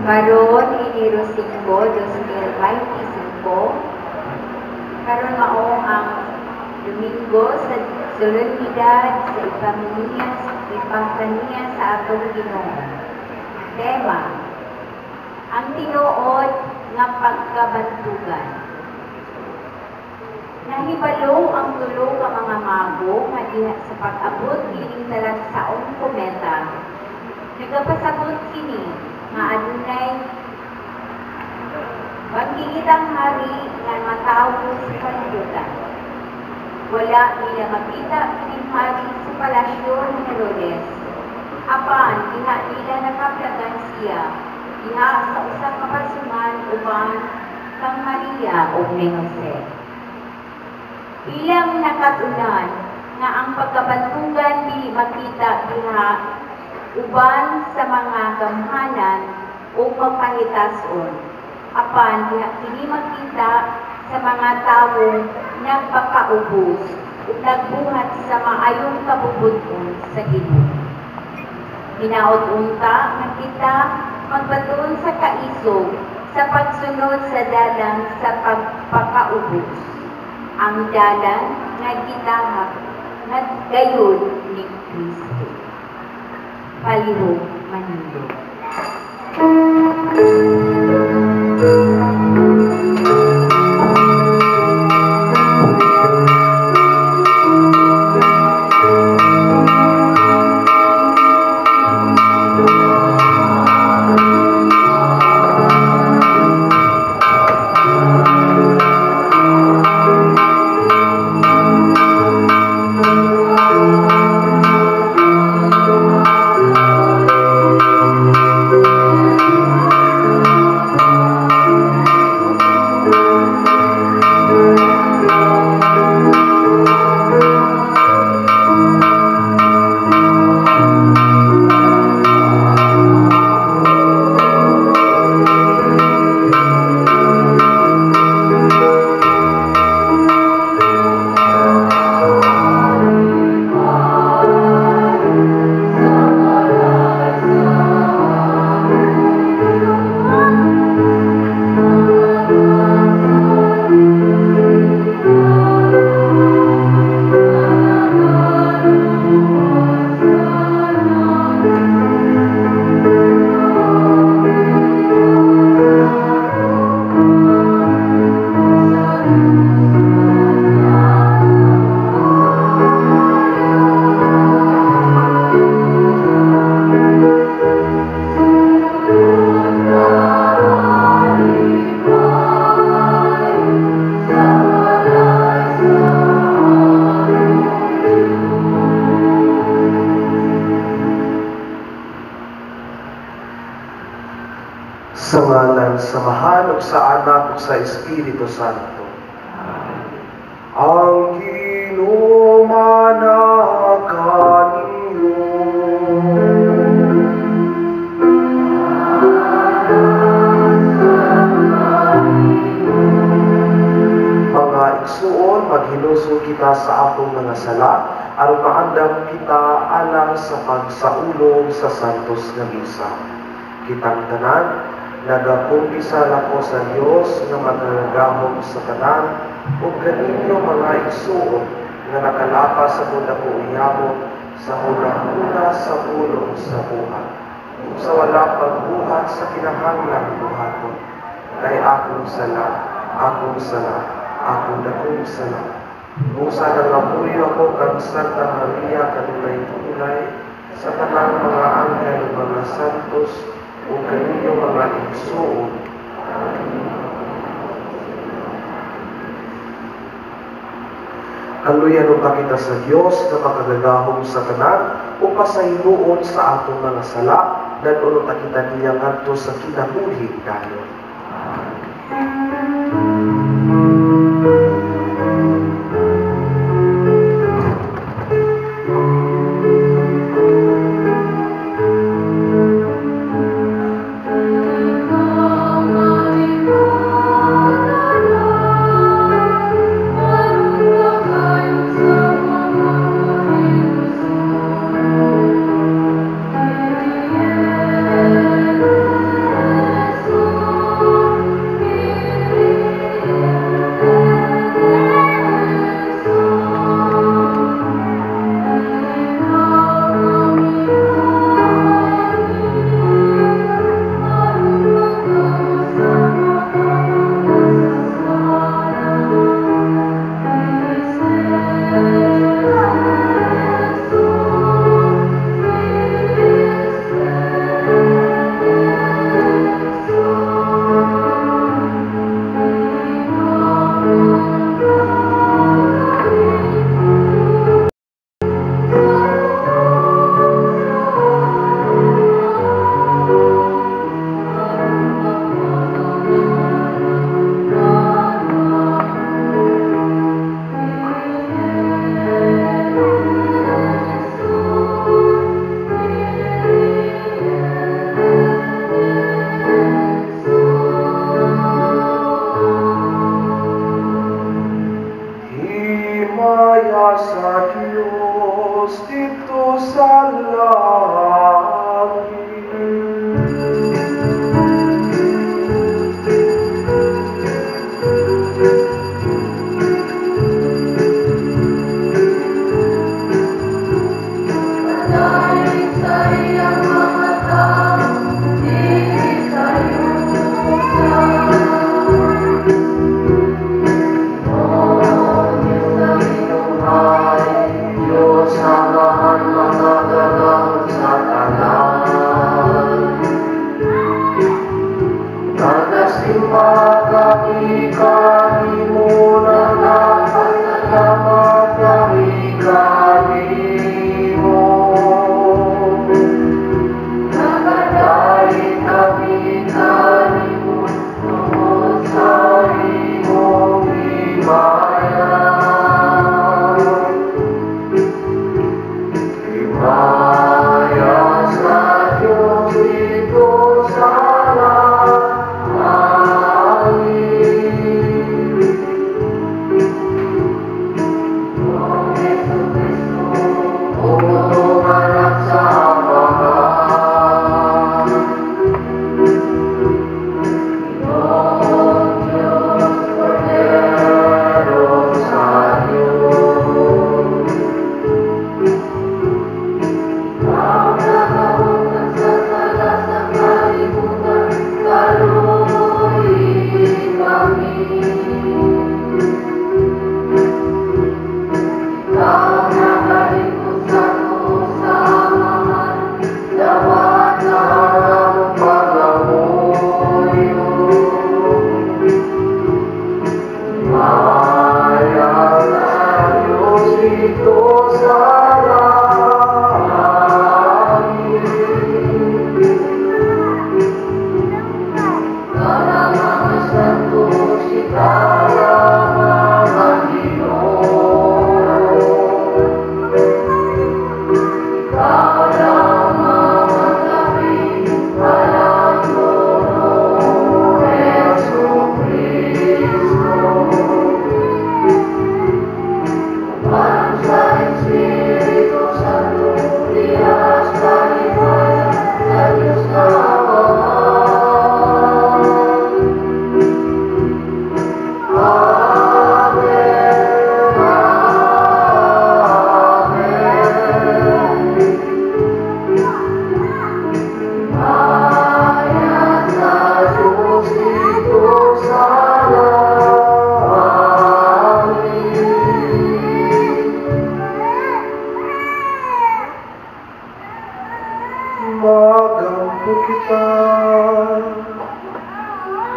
Karon Enero 5, 2025, karon mao ang Domingo sa solemnidad sa Epifania sa atong Ginoo. Tema: ang tinuod nga pagkabantugan. Nahibalo ang tulo ka mga mago nga diha sa pag-abot kining talagsaong kometa. Nagapasabot kini nga adunay bangkitang hari nga matawo sa kalibutan. Wala nila makita kining hari sa palasyo ni Herodes. Apan diha nila nakaplagan siya diha sa usa ka pasungan uban kang Maria ug ni Jose. Ilang nakatunan nga ang pagkabantugan dili makita diha uban sa mga gamhanan o pagpangitason. Apan diha kini makita sa mga tawo nagpakaubos ug nagbuhat sa maayong kabubud-on sa Ginoo. Hinaot unta nga kita magbaton sa kaisog sa pagsunod sa dalan sa pagpakaubos. Ang dalan nga gitahak nga gayon ni Kristo. Palihog Manilo. Sa ngalan sa Mahal ug sa Anak ug sa Espiritu Santo. Ang Ginoo manakanino. Mga igsuon, maghinusol kita sa atong mga sala aron maandam kita alang sa pagsaulog sa santos nga misa. Kitang tanan nagakumpisal ako sa Dios nga magnanagahom sa tanan ug kaninyo mga igsuon nga nakalapa sa muna ko iyamo sa huna sa pulong sa buhat ug sa wala pagbuhat sa kinahanglan buhaton kay akong sala akong dakong sala busa nangapuyo ako kang Santa Maria kanunay tunay sa tanang mga anghel ug mga santos o kaninyo mga igsuon. Kaluyan o kita sa Diyos na makagagahom sa tanan o pasayloon sa atong mga sala dan unot kita niya ngadto sa kinabuhi dayon. Maya sa Diyos ito magampo kita.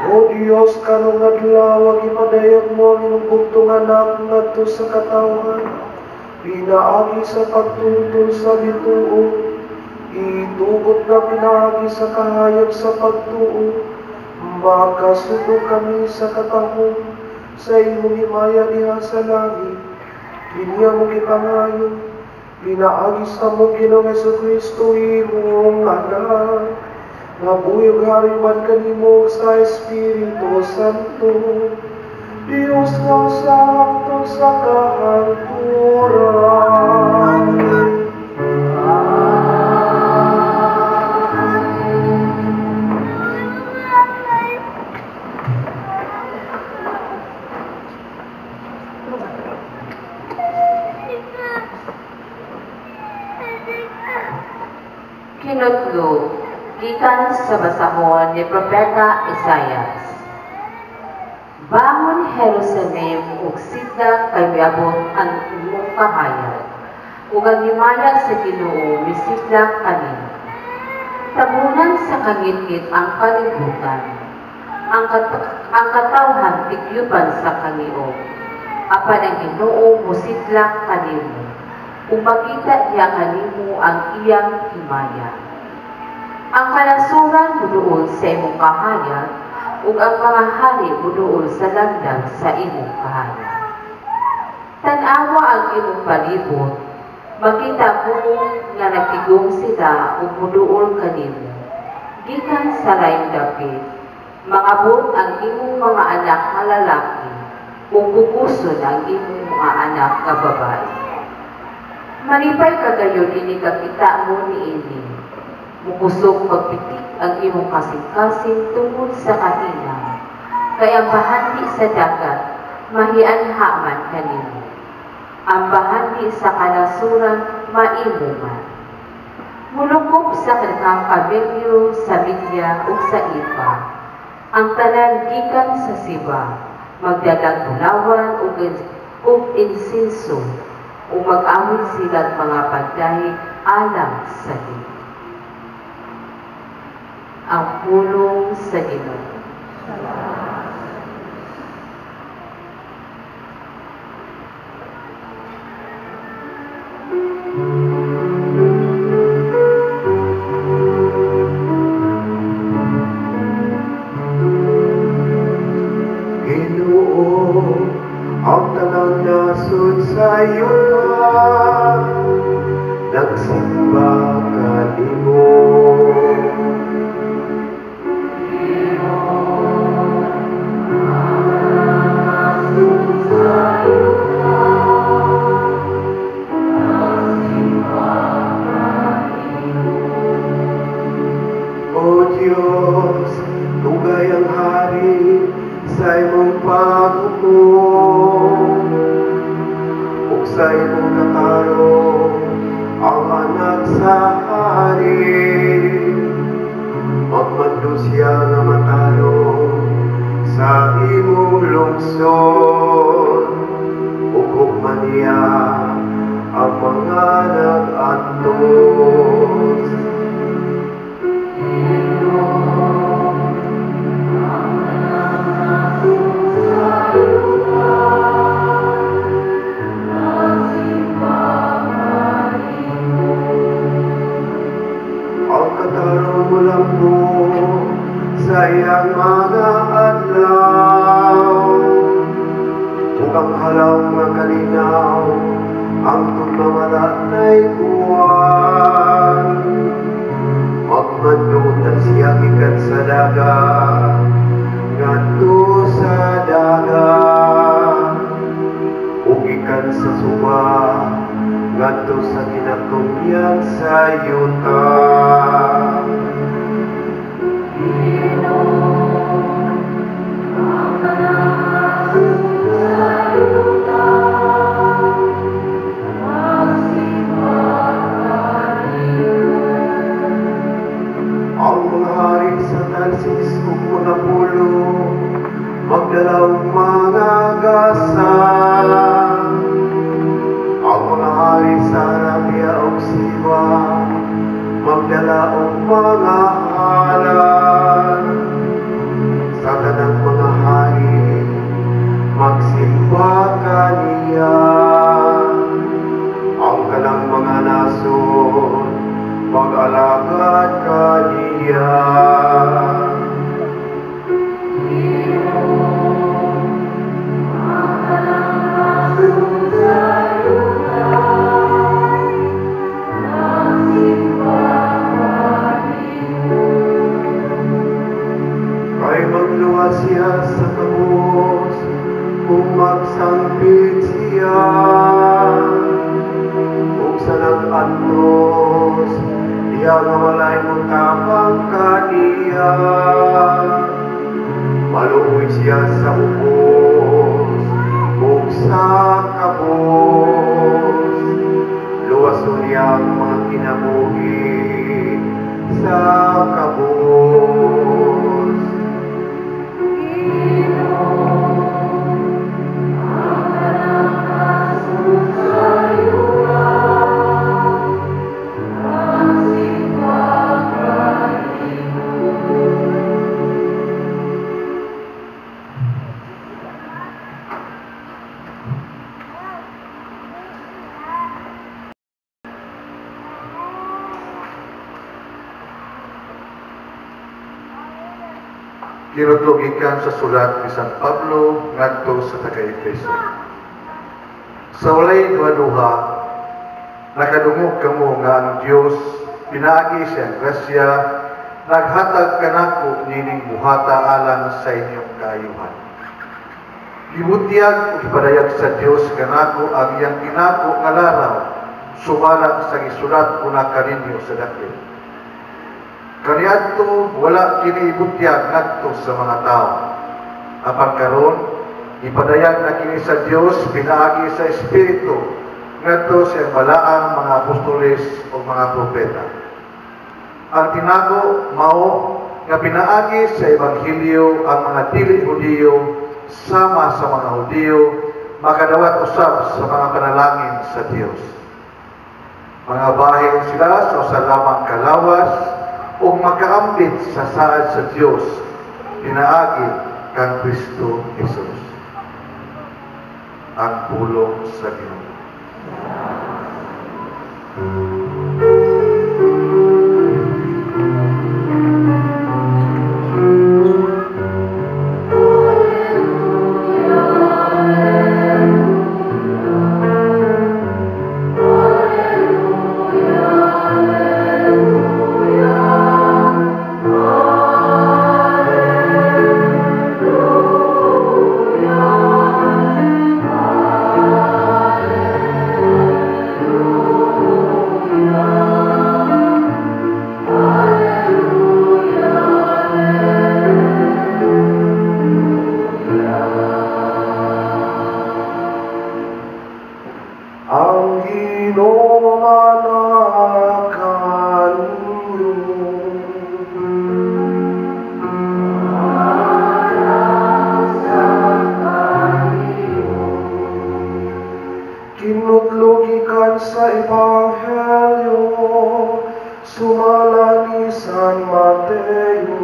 O Diyos, kanong adlaw ipadayag mo ang imong bugtong anak ngadto sa katawhan. Pinaagi sa pagtuntun sa bituo, itugot na pinaagi sa kahayag sa pagtuo. Makasudo kami sa katahong sa imong himaya diha sa langit. Kiniya mo gipangayo, pinaagi sa mo Ginoong Jesucristo imong anak. Nabuyog hariman kanimo sa Espiritu Santo, Diyos ng sakto sa kahangturan. Kinudlo, gikan sa basahon ni Propeta Isaias. Bangon Jerusalem ug sidla kay miabot ang imong kahayag, ug ang himayag sa Ginoo misidla kanimo. Tabunan sa kangit-ngit ang kalibutan, ang katawhan tigyuban sa kangiog. Apan ang Ginoo mosidla kanimo, ug makita niya kanimo ang iyang himaya. Ang kalansuran buduol sa imong kahayag, ug ang mga hari buduol sa landag sa imong kahayag. Tan-awa ang imong palibot, makita mo nga nagtigong sila ug buduol kanimo. Gikan sa laing dapit, mangabot ang imong mga anak nga lalaki, ug bubuson ang imong mga anak nga babae. Malipay kagayon ini kakita mo niini. Mukusog pagpitik ang imong kasing-kasing tungod sa kahina. Kay ang bahandi sa dagat, mahianhaman kanimo. Ang bahandi sa kalasuran, maimo man. Mulukop sa kanang kabelyo, sa milya ug sa ipa. Ang tanan gikan sa siba, magdadag bulawan ug insinso, o mag-awit silang mga pagdahig alang sa Ginoo. Ang pulong sa Ginoo. Ginoo, ang tanang nasud sa iyo, nagsimula buwan. Magmanutan siya gikan sa dagat, ngadto sa dagat. Ug gikan sa suba, ngadto sa kinatungyan sa yuta. Ang mga hari sa Tarsis ug Punapulo, magdalaw mga gasa. Ang mga hari sa Arabia ug Siwa, magdala og mga halal. Sa tanang mga hari, magsimba kaniya. Ang kanang mga nason, mag-alagad kaniya. Kay magluwas siya sa kabos, kung magsangpit siya. Kung sa nag-antos, diya nga walay mo tapang kaniya. Maluoy siya sa ubos, kung sa kabos. Luwason niya ang mga kinabuhi sa kabos. Kinutlogikan sa sulat ni San Pablo ngadto sa taga-Efeso. Sa walay duha-duha, nakadungog kamo nga ang Dios pinaagi siyang grasya, naghatag kanako nining buhata alang sa inyong kaayuhan. Gibutyag ug ipadayag sa Dios kanako ang iyang ginako nga laraw, sumalang sa gisulat una kaninyo sa dakil. Kaniadto wala kini ibutyag ngadto sa mga tao. Apan karon ipadayag na kini sa Dios pinaagi sa Espiritu ngadto sa balaang mga apostoles o mga propeta. Ang tinago mao nga pinaagi sa ebanghelyo ang mga dili Hudiyo sama sa mga Hudiyo makadawat usab sa mga panalangin sa Dios. Mga bahin sila sa usa lamang kalawas o makaambit sa saad sa Diyos, pinaagi kang Kristo Jesus. Ang pulong sa Ginoo. Kinutlogikan sa Ebanghelyo, sumala ni San Mateo.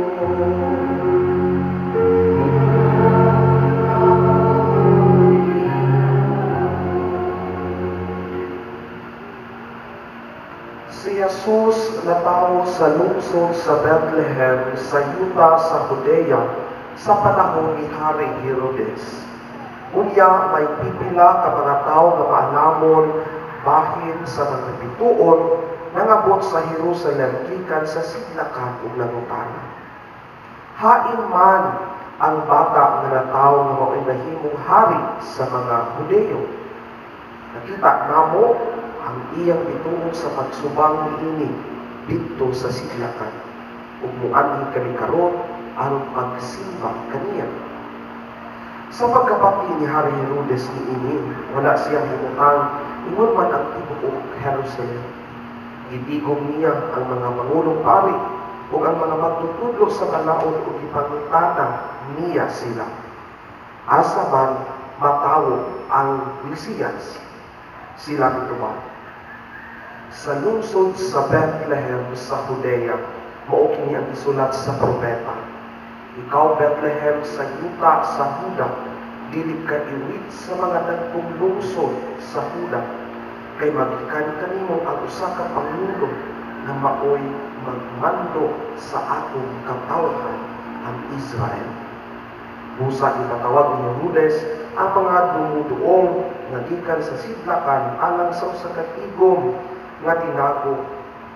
Si Jesus natao sa lungsod sa Bethlehem sa yuta sa Judea sa panahon ni Haring Herodes. Unya may pipila ka mga tao nga maalamon bahin sa mga bituon nangabot sa Jerusalem gikan sa sidlakan ug langutana. Hain man ang bata nga natawo nga mao'y nahimong hari sa mga Hudeo. Nakita namo ang iyang bituon sa pagsubang niini didto sa sidlakan ug muanhi kami karon aron pagsimba kaniya. Sa pagkapati ni Hari Herodes niini, wala siyang himutang ingon man ang tibuok Jerusalem. Gitigom niya ang mga pangulong pari ug ang mga magtutudlo sa balaod ug ipangutana niya sila. Asa man matawo ang Mesiyas, sila nituman. Sa lungsod sa Bethlehem sa Judea, mao kini ang isulat sa propeta. Ikaw, Bethlehem, sa yuta sa Huda, dili ka iwit sa mga dagkong lungsod sa Huda, kay magikan kanimo ang usa ka pangulo na maoy magmando sa atong katawhan, ang Israel. Busa ipatawag ni Herodes ang mga dumuduong nga gikan sa sidlakan alang sa usa ka tigom nga tinago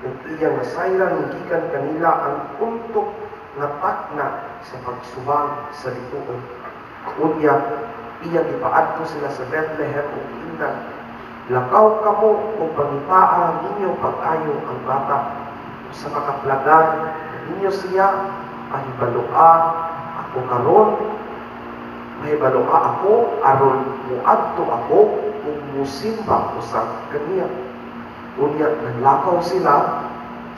ug iyang nasayran gikan kanila ang untok nga takna sa pagsubang sa bituon. Unya, iyang ipaadto sila sa Bethlehem ug ingan, lakaw kamo kung pangitaa ninyo pag-ayo ang bata. Sa makaplagan ninyo siya, mahibaloa ako karon, mahibaloa ako aron muadto ako ug musimba ko sa kaniya. Unya, nanlakaw sila,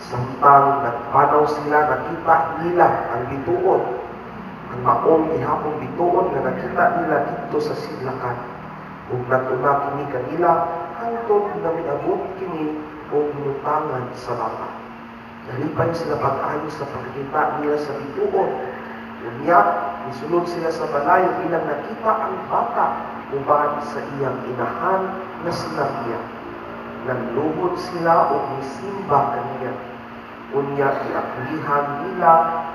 samtang nagpanaw sila, nakita nila ang bituon. Ang maong ihapong bituon nga nakita nila dito sa sidlakan. Ug natuna kini kanila hangtod na miabot kini o minutangan sa bata. Nalipay sila pag-ayo sa pagkita nila sa bituon. Unya, nisulod sila sa balayo ilang nakita ang bata uban sa iyang inahan na si Maria. Nagluhod sila o misimba kaniya. Unya, iaplihan nila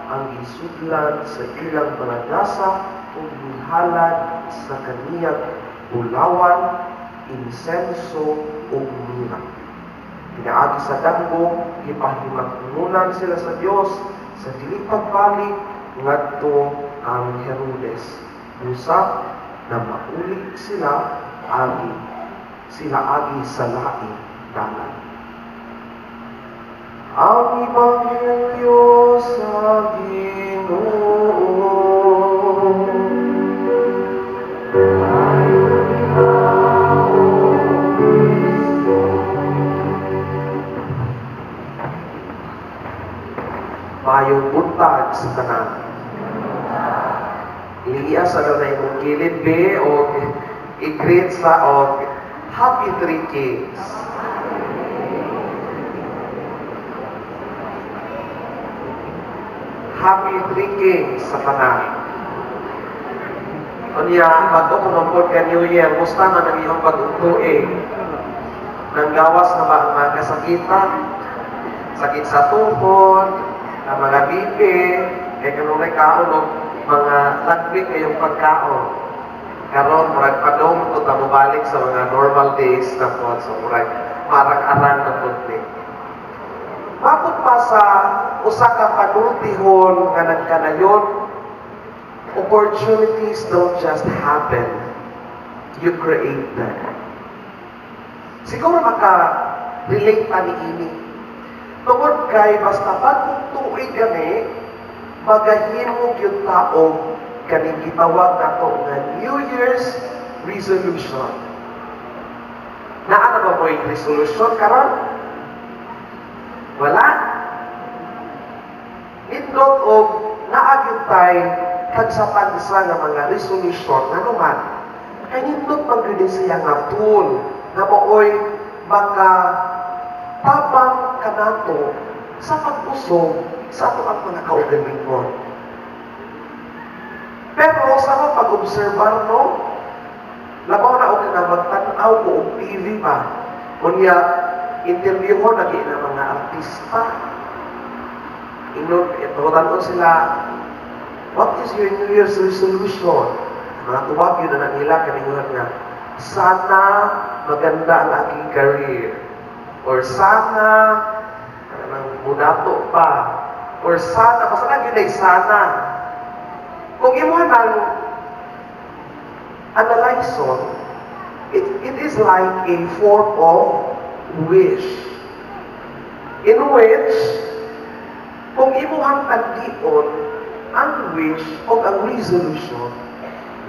ang gisudlan sa ilang mga dasa o mihalad sa kaniyang bulawan, insenso o mira. Pinaagi sa danggo, ipahimagnunan sila sa Dios sa dili pagbalik ngadto ang Herodes. Busa na mauli sila agi sa laing dalan. Ang Ebanghelyo sa Ginoo. Mayong buntag sa tanan. Iliya sa nanay mong kilid be o i-greet sa o Happy Three Kings. Happy Three Kings sa tanan. Unya, bago kumampod ka New Year, musta man ang iyong pag-utuig? Nanggawas na ba ang mga kasakitan? Sakit sa tuhod, ang mga bibi, kaya kanunay kaon, mga lagwik kayong pagkaon. Karon murag padong to ta mobalik sa mga normal days na po, so murag marag-arang na punti. Matod pa sa usa ka panultihon nga nagkanayon, opportunities don't just happen, you create them. Siguro maka-relate pa ni ini. Tungod kay basta bagong tuig gani, magahimo gyud taong kaning gitawag nato nga New Year's resolution. Naa na ba mo yung resolution karon? Wala. Nindot og naa gyud tay kagsapan sa nga mga resolution nanuman. Kay nindot man gyud siya nga tool na mooy maka tabang kanato sa pag-usog sa ato ang mga kaugalingon. Pero sa mga pag-obserbar, no? Labaw na ako na magtanaw ko og TV ba? Kunya, interview ko na mga artista. Itutan sila, what is your New Year's resolution? Mga tubag yun na nila kaninguhan nga, sana maganda ang aking career. Or sana, mudato pa. Or sana, basta lang yun ay sana. Kung imo nang analyze it is like a form of wish. In which, kung imuhang tagdion, ang wish o ang resolution,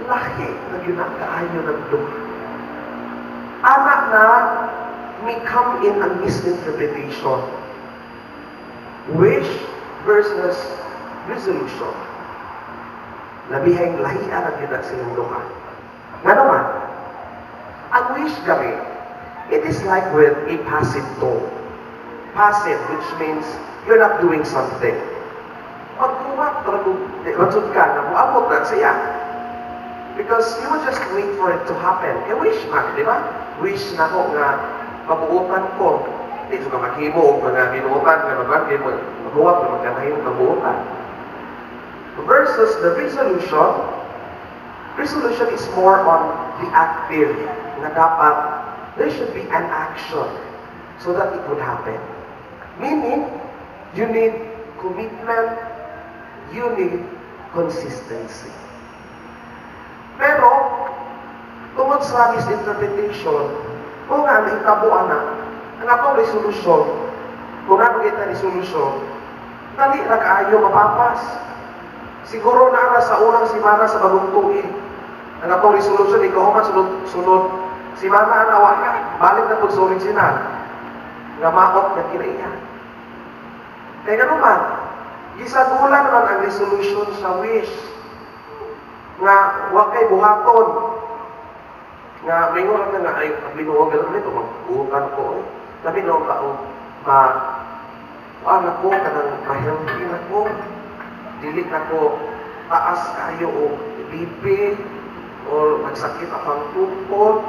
lahi na yun ang kaayo ng duha. Anak na may come in ang misinterpretation. Wish versus resolution. Labihang lahian ang yun ang silang duha. Nga naman, ang wish kami, it is like with a passive tone. Passive, which means you're not doing something. Pag magsud ka na, muabot na siya. Because you will just wait for it to happen. Wish man, di ba? Wish na ko nga mabuutan ko. Hindi ko maghimo o mga binuutan nga naman, maghuwag na magkanahimong mabuutan. Versus the resolution, resolution is more on the active na dapat there should be an action so that it would happen. Meaning, you need commitment, you need consistency. Pero, tungod sa misinterpretation, kung nga naitabuan na, ang atong resolution, kung nga magiging resolution, dali na kaayo mapapas. Siguro na sa unang simana sa bagong tuig, ang atong resolution, ikaw man sunod simana na wala, balik na po sa original, nga maot na kinaiya. Kaya nga naman, gisadula naman ang resolution sa wish, nga huwag kay buhaton, nga may nga nga ay binuwag ka lang nito, magbuhutan ko, sabi no, anak ko, kanang ma-healthy na ko, dili na ko, taas kayo o BP, or magsakit ang tungkol,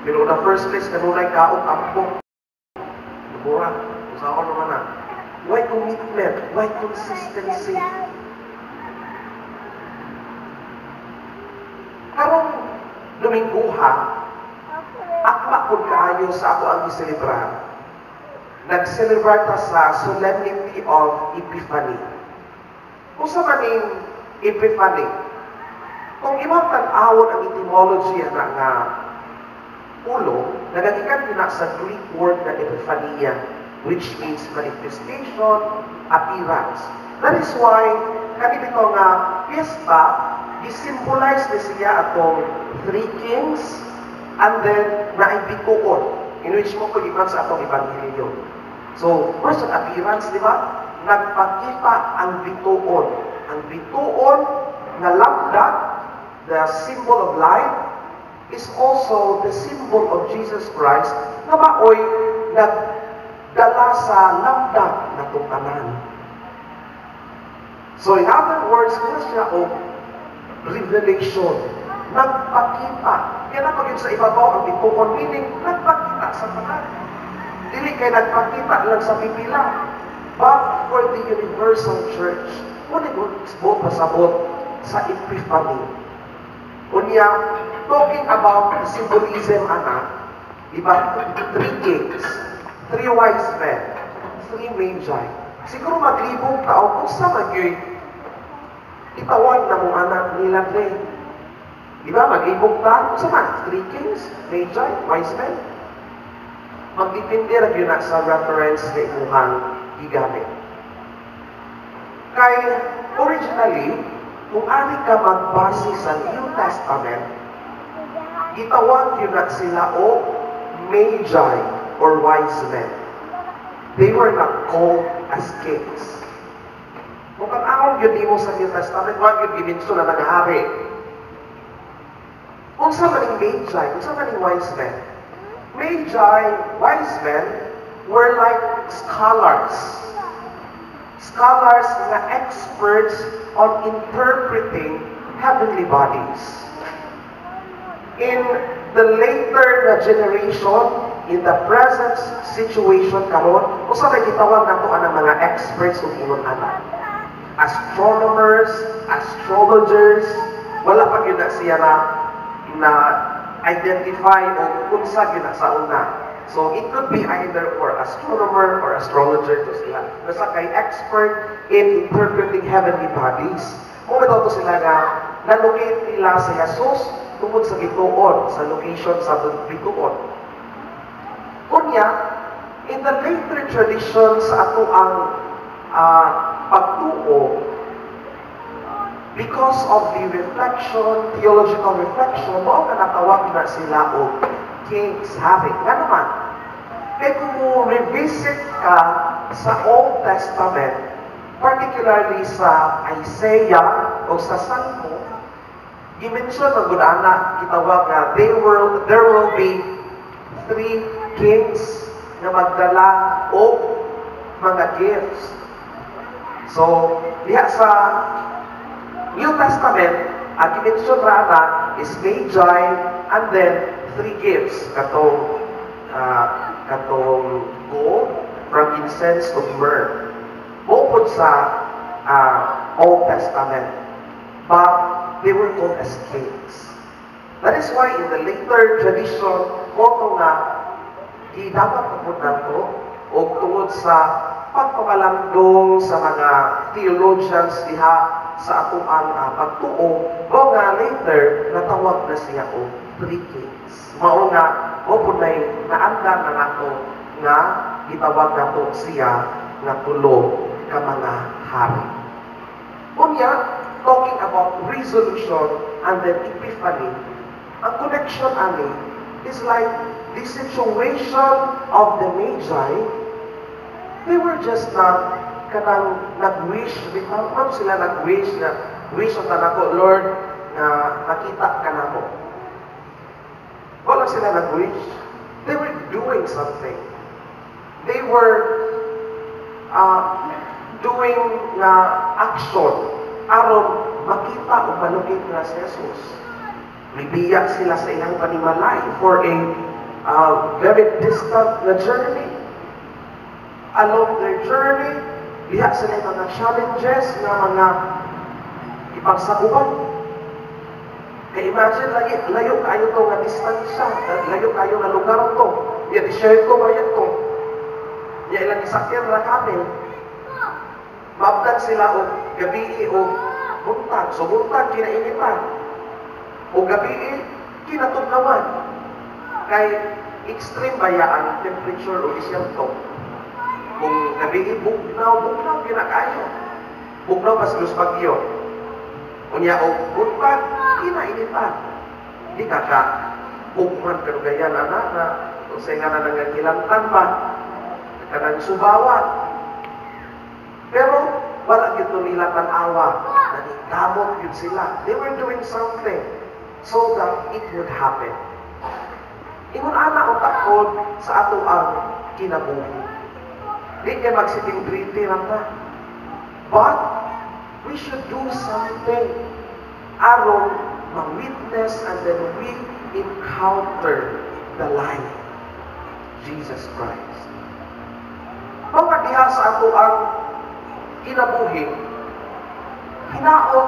pero the first place, kanunay kaot ampong, nabura, usawan naman na, why commitment? Why consistency? Karong Domingguha, akma po kaayo sa ako ang iselebrar. Nag-celebrate sa Solemnity of Epiphany. Kung sa maning Epiphany, kung imong tan-awon ang etymology na nga ulo, nagagikan din sa Greek word na Epiphania, which means manifestation, appearance. That is why, kanito nga piyesta, i-symbolize na siya atong three kings, and then naibituon, in which mo kulipan sa atong Ebanghelyo. So, first ang appearance, di ba? Nagpakita ang bituon. Ang bituon na lambda, the symbol of life, is also the symbol of Jesus Christ na maoy nagdala sa lambda na tungkanan. So in other words, kung siya o revelation, nagpakita. Kaya na pag sa ibabaw ang bituon, meaning nagpakita sa tanan. Dili kay nagpakita lang sa pipila, but for the universal church. Muna mo pasabot sa Epiphany. Unya, talking about the symbolism, diba? 3 kings, 3 wise men, 3 magi. Siguro maglibong tao kung sa magyoy, itawag na mong anak nila rin. Diba? Maglibong tao, kung sa man, 3 kings, magi, wise men. Magdipindi rin yun sa reference na imuhang gigamit. Kay, originally, kung ani ka magbase sa New Testament, itawag yun na sila o magi or wise men. They were not called as kings. Kung ang-aon yun mo sa New Testament, wag yun giminso na naghahari. Kung sa maning magi, kung sa maning wise men, magi, wise men, were like scholars. Scholars na experts on interpreting heavenly bodies. In the later na generation, in the present situation karon, usa may gitawag nato ang mga experts ug ingon ana. Astronomers, astrologers, wala pa gyud siya na identify o unsa gina sa una. So it could be either for astronomer or astrologer to sila. Basta kay expert in interpreting heavenly bodies. Kung ito sila nga na-locate nila si Jesus tungkol sa bituon, sa location sa bituon. Kunya, in the later tradition sa ato ang pagtuo, because of the reflection, theological reflection, mao ka natawag na sila o King's Having. Nga naman, kaya kung mo revisit ka sa Old Testament, particularly sa Isaiah o sa Salmo, i-mention ng gudana, kitawag na there will be 3 kings na magdala o mga gifts. So, diha sa New Testament, ang i-mention rana is Magi and then 3 gifts. Katong gold, frankincense, to myrrh. Bukod sa Old Testament. But they were called as kings. That is why in the later tradition, koto nga, dapat kapod na to, o tungod sa pagpamalandong sa mga theologians diha sa atong pagtuo, o nga later, natawag na siya o 3 kings. Mao nga, o punay naanda na nato nga gitawag nato siya nga tulo ka mga hari. Unya, talking about resolution and then epiphany, ang connection ani is like the situation of the Magi. They were just not kanang nag-wish, ano sila nag-wish na wish ang tanako, Lord, na nakita ka na mo. Wala sila nag-wish. They were doing something. They were doing action aron makita o malukit na si Jesus. Mibiyak sila sa ilang panimalay for a very distant na journey. Along their journey, liha sila yung mga challenges na mga ipagsaguban. Kaya imagine, layo kayo to nga distansya, layo kayo nga lugar to. Ya, di-share ko ba yan to? Ya, ilang isakyan na kami. Mabdan sila o gabi o buntag. So buntag, kinainitan. O gabi, kinatugnawan. Kay extreme bayaan, temperature o isyento. Kung gabi, bugnaw, kinakayo. Bugnaw pas lus bagyo. Unya o buntag, kinainitan. Di ka bugman kanugayan, anak, na kung sa'yo nga na nangagilantan pa, kanang subawat. Pero, wala gito nila tanawa. Nanigamot yun sila. They were doing something so that it would happen. Ingon ana o takod sa ato ang kinabuhi. Di kayo magsitting treaty lang ta. But, we should do something aron ma-witness and then we encounter the light, Jesus Christ. Mga diha sa ato ang kinabuhi, hinaot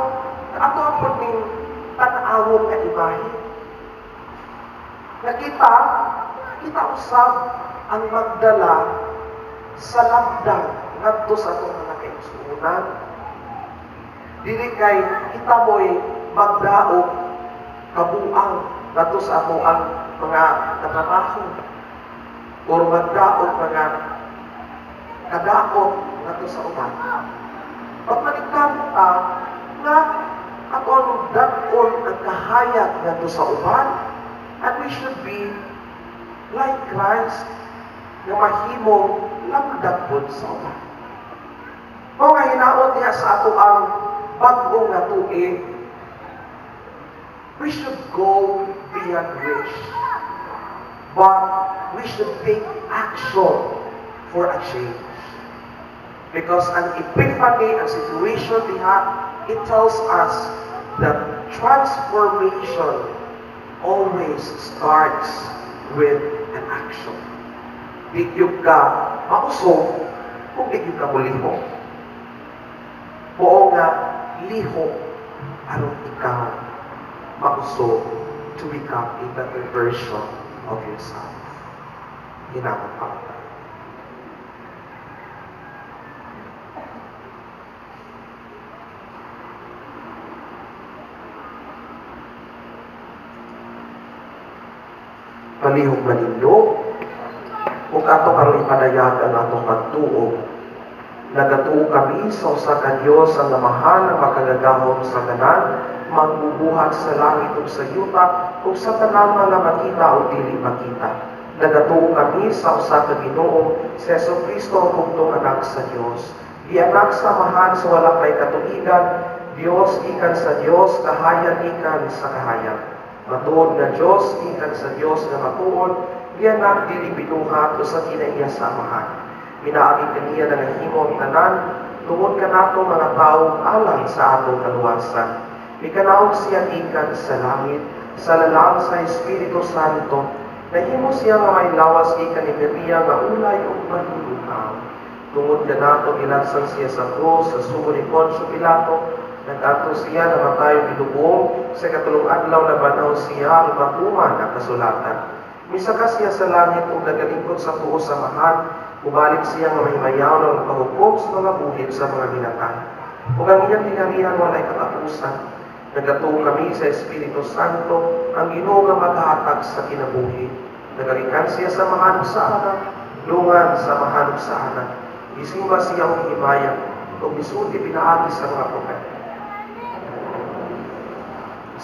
na ato ang pagning tanawon na imahe. Kita usab ang magdala sa labdang ngadto sa atong mga kaigsuonan. Dili kay kita mo'y magdaog kabuang ngadto sa ato ang mga katrabaho o magdaog mga kadaot ngadto sa uban. Pagmanikam ka nga ato ang dakon ang kahayag ngadto sa uban, and we should be like Christ na mahimong lamdagpod sa uban. O nga hinaot niya sa ato ang bagong nga tuig, we should go beyond wish. But we should take action for a change. Because an epiphany, a situation diha, it tells us that transformation always starts with an action. Di yung ka mausog kung di yung ka mulihok. Oo nga, lihok aron ikaw mausog to become a better version of yourself. Hinamon pa. Palihog manindog, ug ato karon ipadayag ang atong pagtuo. Nagatuo kami sa usa ka Dios ang namahan ang makagagahom sa tanan, magbubuhat sa langit ug sa yuta, ug sa tanang mga makita o dili makita. Nagatuo kami sa usa ka Ginoo, si Jesucristo ang bugtong anak sa Dios. Gianak sa amahan sa wala pay katuigan, Dios ikan sa Dios, kahayan ikan sa kahayan. Matuod nga Dios ikan sa Dios nga matuod, gianak dili binuhat o sa kinaiya sa amahan. Minaagi kaniya na nahimo ang tanan, tungod ka nato mga tao alang sa atong kaluwasan. Mikanaog siya ikan sa langit, sa lalang sa Espiritu Santo, nahimo siya nga may lawas ikan ni Maria nga ulay ug manluluhaw. Tungod ka nato gilansang siya sa krus, sa sugo ni Poncio Pilato, nag-ato siya na matayo gilubong, sa katulong adlaw na banaw siya lumatuman ang kasulatan. Misaka siya sa langit ug nagalingkod sa tuo sa mahal, ubalik siya nga may mayaw ng paghukom sa mga buhit sa mga binatay. Ug ang iyang tinarihan walay katapusan. Nagatuo kami sa Espiritu Santo, ang Ginoo nga maghatag sa kinabuhi. Nagalikan siya sa mahanap sa anak, lungan sa mahanap sa anak. Isimba siya ang himaya, ug misulti pinaagi sa mga propeta.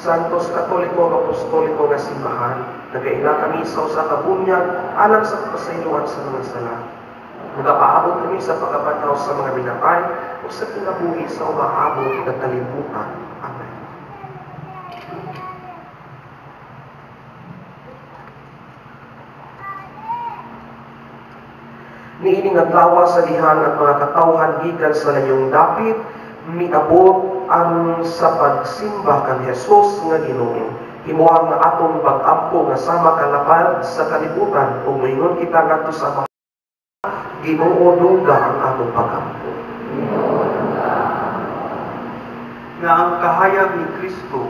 Santos Katoliko Apostoliko nga simbahan, nagaila kami sa usa ka bunyag alang sa pasaylohan sa mga sala. Nagapaabot kami sa pagkabanaw sa mga binatay o sa kinabuhi sa umaabot ng kalibutan. Amen. Niining ang tawa sa lihan at mga katawhan gikan sa layong dapit, miabot ang sa pagsimba kan Jesus nga Ginoo. Himuang nga atong pag-ampo nga sama kalapad sa kalibutan ug moingon kita ngadto sa Ginoo dungga ang atong pag-ampo. Nga ang kahayag ni Kristo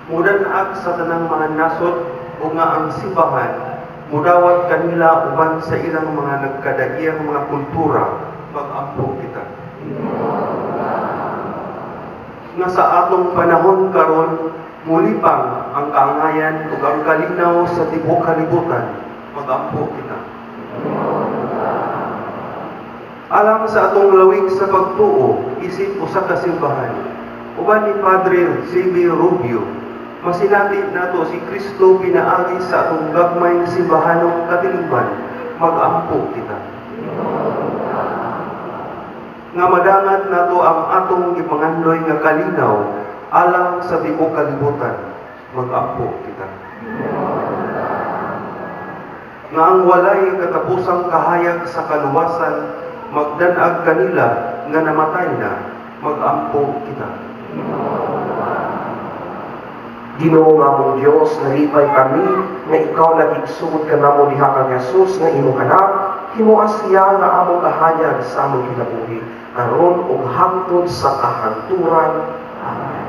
mudan-ag sa tanang mga nasod o nga ang simbahan mudawat kanila uban sa ilang mga nagkadaiyang mga kultura pag-ampo kita. Nga sa atong panahon karon mulipang ang kaangayan ug ang kalinaw sa tibuok kalibutan pag-ampo kita. Alang sa atong lawig sa pagtuo isip usa ka simbahan uban ni Padre C.B. Rubio, masinati nato si Kristo pinaagi sa atong gagmay nga simbahanong katilingban, mag-ampo kita. Nga madangat nato ang atong gipangandoy nga kalinaw alang sa tibuok kalibutan, mag-ampo kita. Nga ang walay katapusang kahayag sa kaluwasan, magdanag kanila nga namatay na, mag-ampo kita. Ginoo nga mong Diyos, nalipay kami nga ikaw nagigsugod ka namo diha kang Jesus nga imong anak, himuas siya nga among kahayag sa among kinabuhi, aron ug hangtod sa kahanturan. Amen.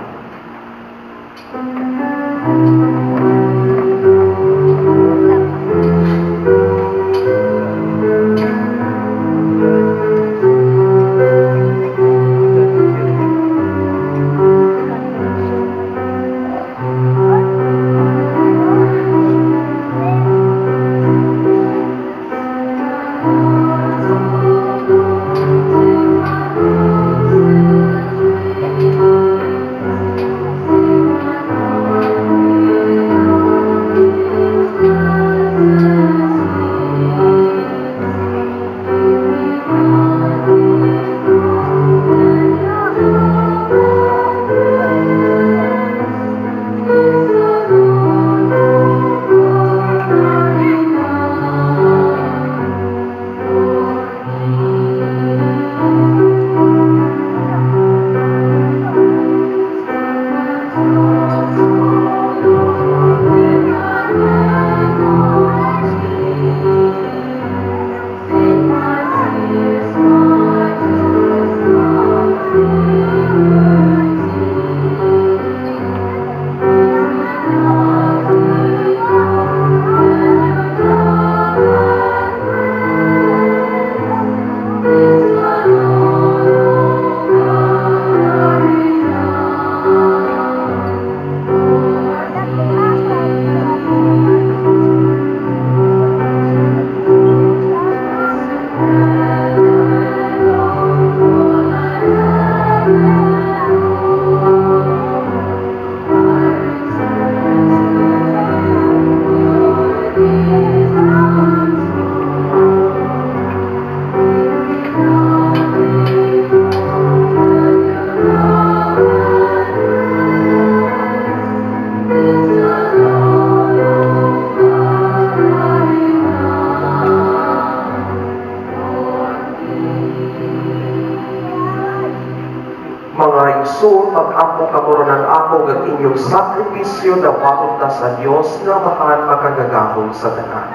igsoon pag-ampo kamoranan ako ng inyong sakripisyo na papunta sa Dios nga mahan makagagahon sa tanan.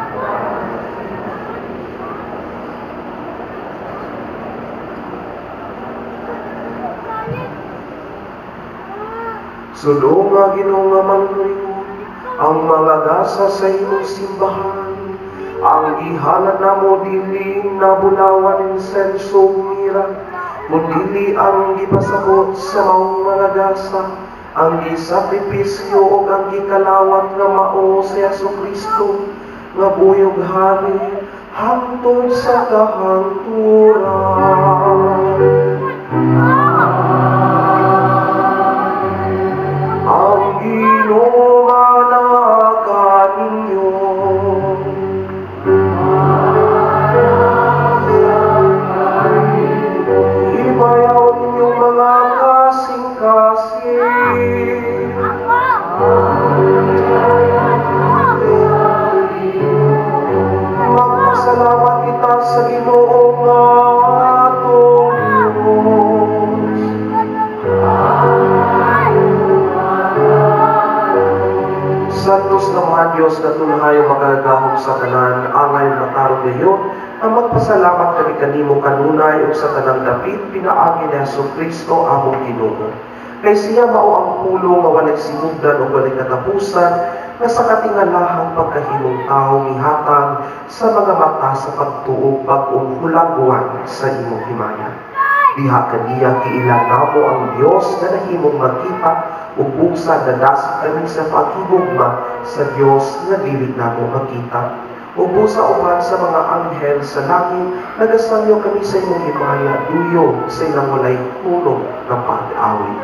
Sudo nga Ginoo nga manglingkod ang mga gasa sa imong simbahan, ang ihalad na mo dili na bulawan insenso mira, mundili ang gipasabot sa mga gasa, ang gisakripisyo o ang gikalawat nga mao sa Jesucristo, nga buyog hari hangtod sa kahangturan. Ang Ginoo nga nakaninyo, ibayaw ninyong mga kasing-kasing. Magpasalamat kita sa Ginoo nga atong Diyos. Santos naman Diyos na tunhayo magagahom sa tanan, angay matarong gayon, ang magpasalamat kami kanimo kanunay o sa tanang dapit pinaagi ni Jesucristo among Ginoo. Kay siya mao ang pulo mawalay sinugdan o walay katapusan, na sa katingalahang pagkahimong tao mihatag sa mga mata sa pagtuog bag-ong hulaguan sa imong himaya. Diha kaniya kiilang namo ang Dios na nahimong magkita ug buksan na dasig kami sa paghigugma sa Dios nga dili namo makita. Ug busa uban sa mga anghel sa langit nagasanyo kami sa imong himaya duyo sa ilang walay hulog nga pag-awit.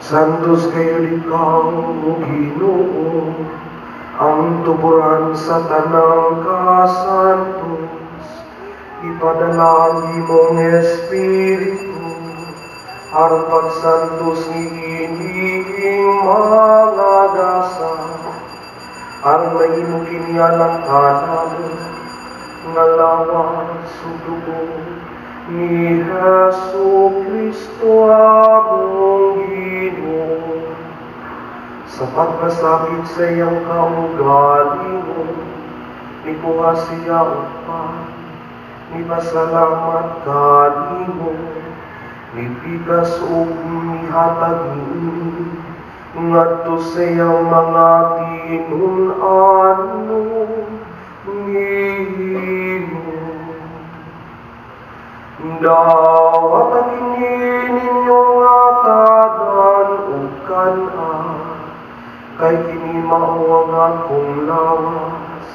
Santos kayo ikaw, O Ginoo, ang tuburan sa tanang kasantos. Ipadala imong Espiritu, aron pagsantos ni ining mga gasa, aron mahimo kini alang kanan, nga lawas ug dugo ni Jesucristo among Ginoo. Sa pagpasakit sa iyang kaugalingon, ikuha siya upan, ipasalamat kalingon, ipigas ug mihatag ni ngadto sa iyang mga tinun-ano Ginoo. Dawat kini ninyong atagan ug kan-an, kay kini mao ang akong lawas,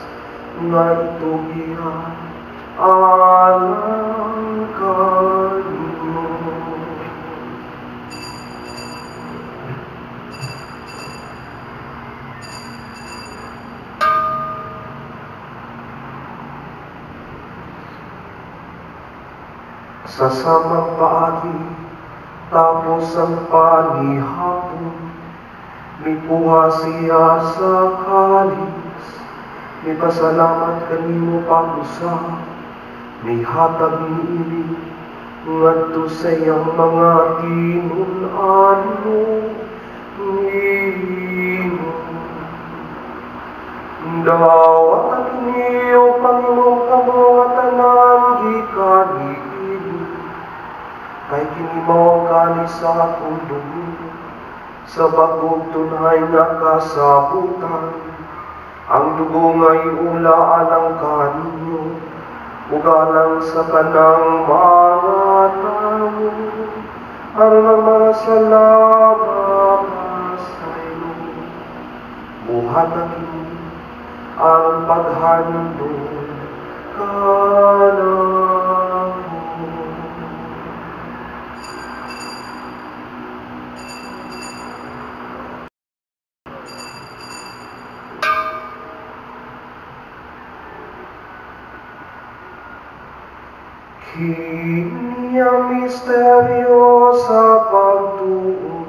ngadto gihan alang kanimo. Sa samang paagi, tapos ang panihapon, mipuha siya sa kalis, mipasalamat kanimo pamusa, mihatag niini, ngadto sa iyang mga tinun-ano, nino. Dawat niyo Panginoon kamo nga tanan gikanhi, kay kini mao kanis sa akong dugo, sa bagong tunay nga kasabutan. Ang dugo nga iula alang kaninyo, ug alang sa tanang mga tawo, aron ang mga salamat sa iyo. Buhatan niyo ang paghandog kanako. Kini ang misteryo sa pagtuon,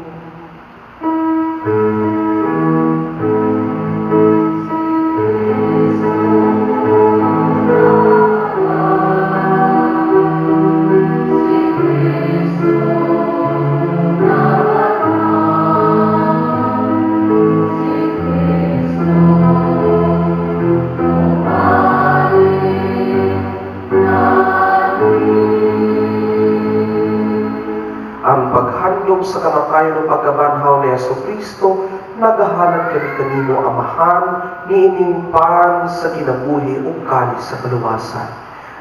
sa kamatayon ng pagkabanhaw ni Jesucristo, nagahanap kami kanino amahan, niinimpan sa kinabuhi o kalis sa kaluwasan.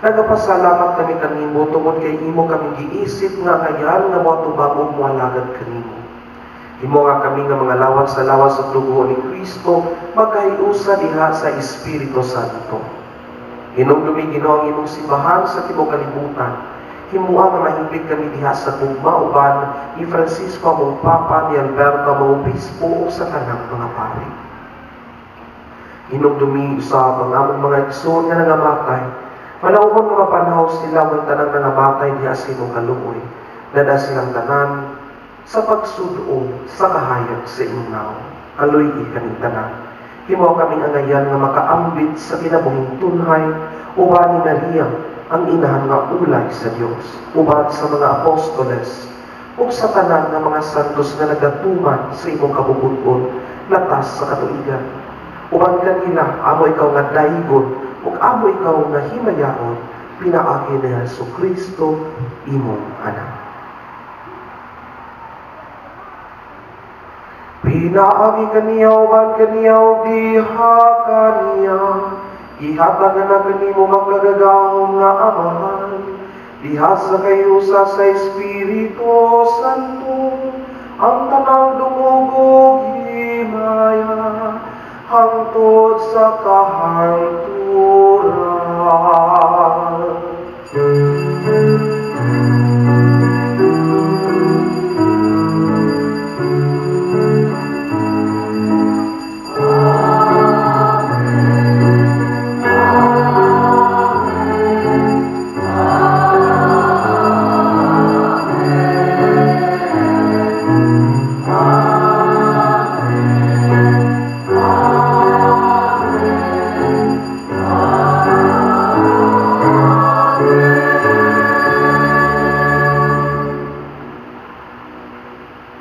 Nagapasalamat kami kanimo tungod kay imo kami giisip nga ngayan nga mga tubagog mo alagad kanimo. Imo nga kami nga mga lawas sa lawas sa dugo ni Kristo, magkahiusa diha sa Espiritu Santo. Hinumdumi Ginoo ang imong simbahan sa tibuok kalibutan. Himuha nga mahibig kami diha sa tugma uban ni Francisco among Papa, ni Alberto among Obispo o sa tanang mga pari. Hinumdumi sa among mga igsoon nga nangamatay, malauman nga mapanhaw sila ng tanang nangamatay diha sa imong kaluoy, dada silang tanan sa pagsudo sa kahayag sa imong naong. Aloy kaning tanan. Himuha kaming angayan nga makaambit sa kinabuhing tunhay uban ni Maria, ang inahan nga ulay sa Dios, uban sa mga apostoles, ug sa tanan nga mga santos nga nagatuman sa imong kabubuton, latas sa katuigan. Uban kanila, amo ikaw nga daygon, ug amo ikaw nga himayaon, pinaagi ni Jesucristo, imong anak. Pinaagi kaniya, uban kaniya, diha kaniya, ihatag na kanimo magkagagahong nga amahan, diha sa kayusa sa Espiritu Santo, ang tanang dumugog himaya, hangtod sa kahangturan.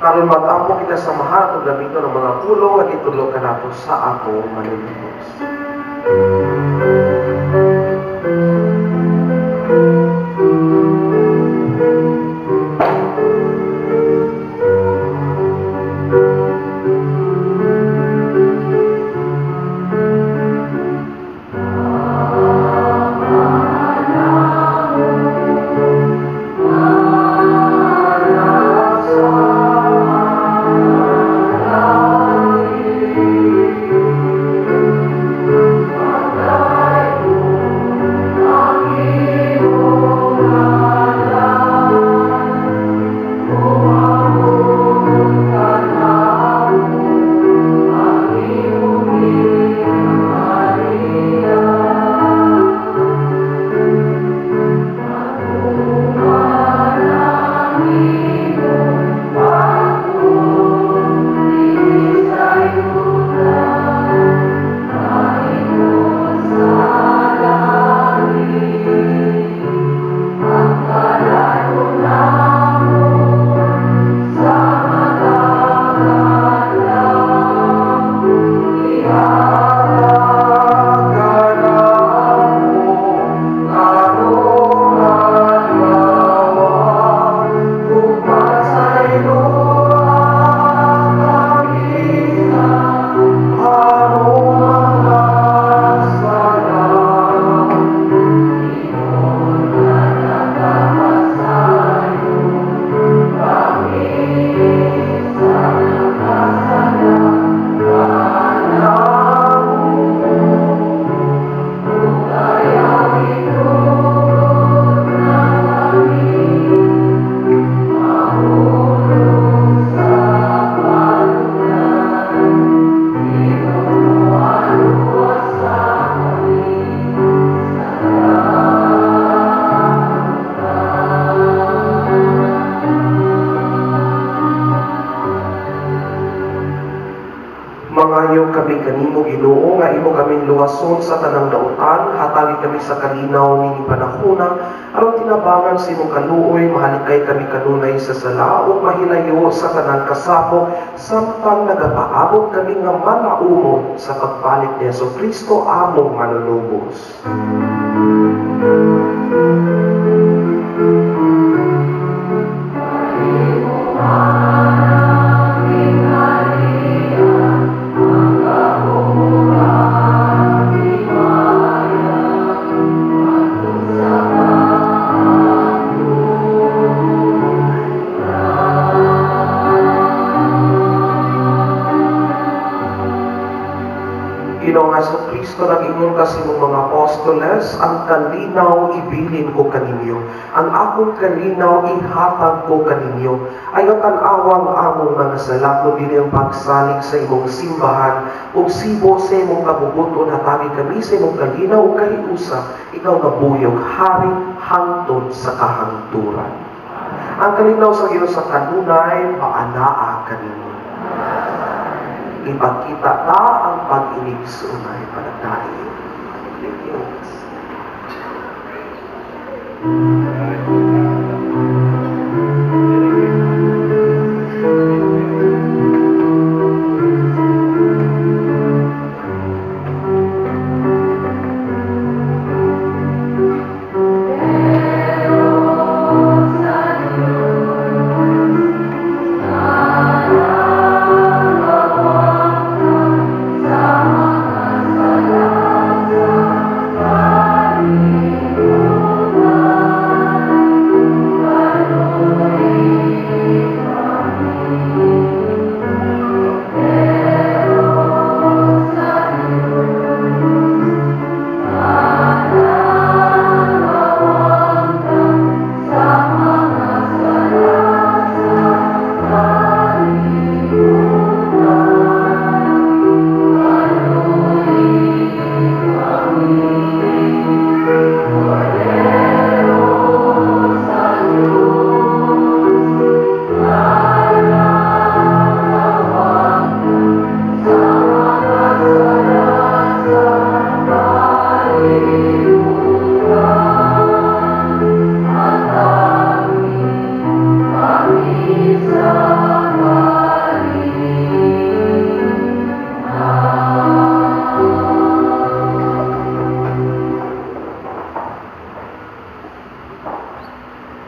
Karon mag-ampo kita sa mahal ug gamito ng mga pulong nga gitudlo kanato sa ato manunubos. Bye. kami kanimo Ginoo nga imo kaming luwason sa tanang dautan, hatagi kami sa kalinaw ning panahona, aron tinabangan sa imong kaluoy, mahalikay kami kanunay sa sala ug mahilayo sa tanang kasapok, samtang nagapaabot kami nga malaumon sa pagbalik ni Jesucristo among manunubos. Ginoong Jesucristo, nag-ingon kasi ng mga apostoles, ang kalinaw ibilin ko kaninyo, ang akong kalinaw ihatag ko kaninyo. Ayaw tan-awang among mga sala, kundi ang pagsalig sa imong simbahan, ug sibo sa imong kabubuton, hatagi kami sa imong kalinaw ug kahiusa, ikaw nga buyog, hari hangtod sa kahangturan. Ang kalinaw sa Ginoo sa kanunay, maanaa kaninyo. Ipagkita ta ang pag-inig sa unay panagdaig. Thank you.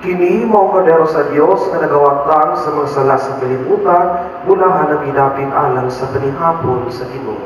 Kini mao kadero sa Dios nga nagawagtang sa mga sala sa kalibutan, bulahan ang ginapit alang sa panihapon sa Ginoo.